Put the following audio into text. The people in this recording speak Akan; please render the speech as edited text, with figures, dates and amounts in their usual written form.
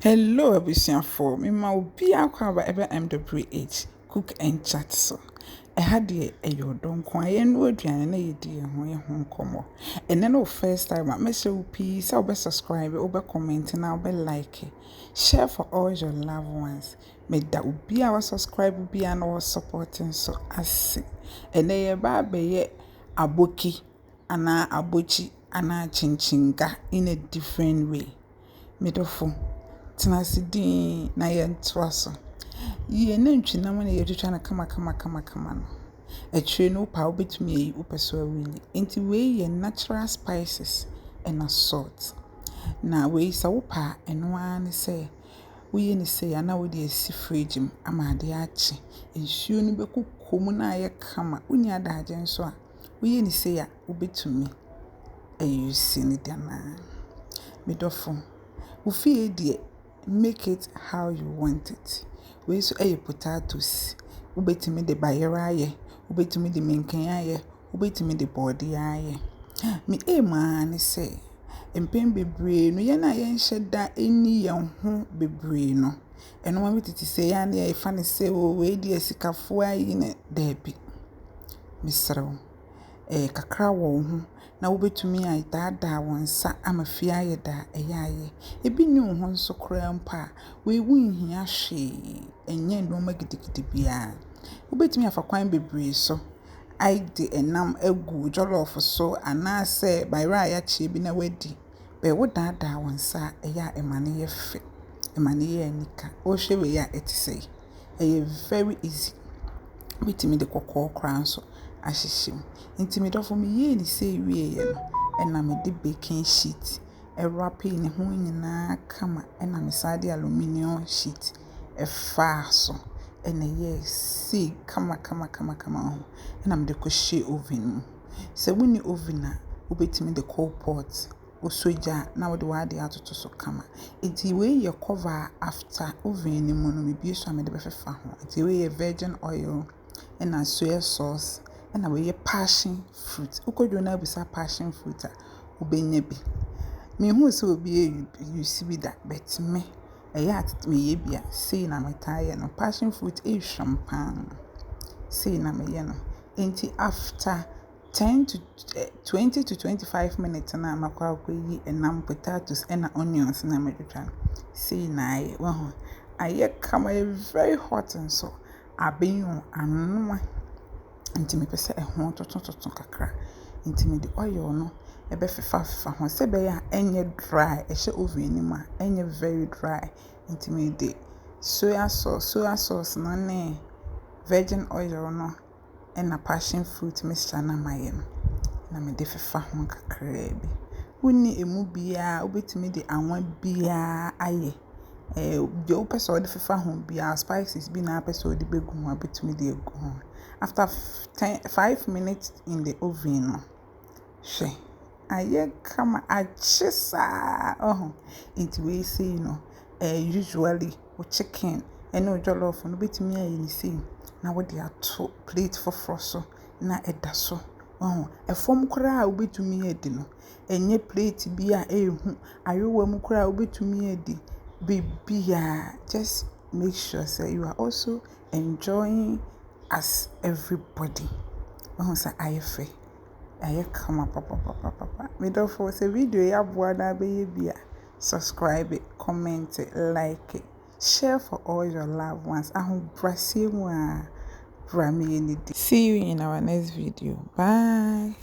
Hello, abusiafo. Mima obi akwa ba ebe MWH cook and chat so. Had de eyodon kwa ye no aduane na yedi ho ye ho nkomo. Ene no first time me say opi say obe subscribe, obe comment na obe like. Share for all your loved ones. Me da obi a wa subscribe obi a no supporting so ase. Ene ye ba be ye aboki ana abochi ana chinchinga in a different way. Medofo Tenasidin na yentoaso. Ye nantwi na mana yetwitwa na kama no. Etwe no pa obetumi yi upeso awili. Enti we ye natural spices and salt. Na we sa wo pa eno an se wo ye ni se ya na wo de esi fridge m ama ade achi. Ensuo ni bekukom na ye kama. Uni adaje nso a wo ye ni se ya obetumi ayusi ni dana. Medofo Ufie die, make it how you want it. We so potatoes. Ubetimi de bayera ye, ubetimi de menken ye, ubetimi de body ye. Me man say, empem bebre no ye na ye nhye da eni ye ho bebre no. Eno ma metiti say ya na ye fa ne say o we di asikafo ayi ne da bi. Misrew. Kakra wo ho na wobetumi aidada wonsa amafia ayeda eyaye ebi ni ho nso kra mpa we wunhia hwe enye no magidigidi bia wobetumi afakwan bebre so aide enam egu jollof so anase bayra ya che bi na wadi be wodada wonsa eya emane ye fe emane ye anika o hwe we ya etisei very easy bitimi de kokko kra nso ahyehyem intimidofo me ye ni say wie ye no ena me de baking sheet wrap ne ho nyina kama ena me sade aluminium sheet fa so ena ye see kama ho ena me de ko she oven mu se woni oven a obetimi de coal pot osoja na wo de wade atoto so kama enti we ye cover after oven ni mu no me bi so me de befefa ho enti we ye virgin oil ena soy sauce ena we ye passion fruit ukojo na busa passion fruit a ubenya bi me hu so obi you see bi that bet me at me ye bia say na me tie no passion fruit champagne say na me ye no enti after 10 to 20 to 25 minutes na makwa yi enam potatoes ena onions na medwetwa say na aye kama very hot and so abenyo anwa enti me pese ehon toton kakra enti me de oil no ebe fefa ho se be ya enye dry ehye oven ni ma enye very dry enti me de soya sauce no ne virgin oil no na passion fruit mixture na mayem na me de fefa ho kakra bi woni emu bia obetimi de anwa bia aye de opese de fefa ho bia spices bi na pese de begu ho obetimi de egu ho after 5 minutes in the oven no she aye kama achisa into we say usually with chicken and jollof no betimi aye ni say na wo de ato plate for froso na eda so efom kura obetumi edi no enye plate bi a ehu ayewa mu kura obetumi edi bibia just make sure say you are also enjoying as everybody say ayefe aye kama papa me don't for say video ya boa na be ye bia subscribe comment like share for all your loved ones ahun brase mu a bra me ni see you in our next video bye.